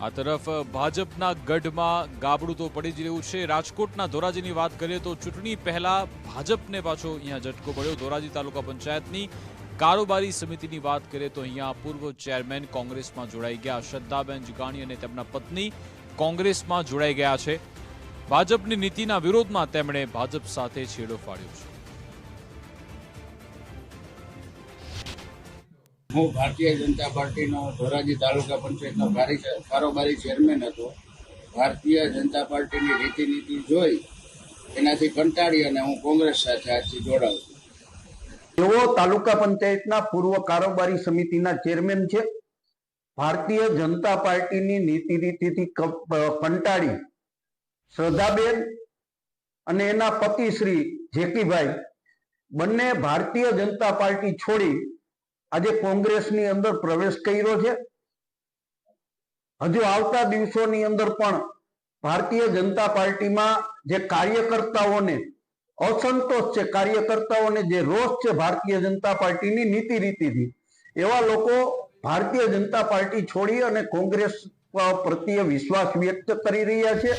આ તરફ ભાજપના ગઢમાં ગાબડું તો પડી જ રહ્યું છે। રાજકોટના ધોરાજીની વાત કરીએ તો ચૂંટણી પહેલા ભાજપને પાછો અહીંયા ઝટકો પડ્યો। ધોરાજી તાલુકા પંચાયતની કારોબારી સમિતિની વાત કરીએ તો અહીંયા પૂર્વ ચેરમેન કોંગ્રેસમાં જોડાઈ ગયા। શ્રદ્ધાબેન જીગાણી અને તેમના પત્ની કોંગ્રેસમાં જોડાઈ ગયા છે। ભાજપની નીતિના વિરોધમાં તેમણે ભાજપ સાથે છેડો ફાડ્યો છે। હું ભારતીય જનતા પાર્ટીનો ધોરાજી તાલુકા પંચાયતનો કારોબારી ચેરમેન હતો। ભારતીય જનતા પાર્ટીની રીતિ જોઈ એનાથી કંટાળી અને હું કોંગ્રેસ સાથે આજથી જોડાઉં છું। તેઓ તાલુકા પંચાયતના પૂર્વ કારોબારી સમિતિના ચેરમેન છે। ભારતીય જનતા પાર્ટીની નીતિ રીતિથી કંટાળી શ્રદ્ધાબેન અને એના પતિ શ્રી જેકીભાઈ બંને ભારતીય જનતા પાર્ટી છોડી આજે કોંગ્રેસની અંદર પ્રવેશ કર્યો છે। હજુ આવતા દિવસોની અંદર પણ ભારતીય જનતા પાર્ટીમાં જે કાર્યકર્તાઓને અસંતોષ છે, કાર્યકર્તાઓને જે રોષ છે ભારતીય જનતા પાર્ટીની નીતિ રીતિથી, એવા લોકો ભારતીય જનતા પાર્ટી છોડી અને કોંગ્રેસ પ્રત્યે વિશ્વાસ વ્યક્ત કરી રહ્યા છે।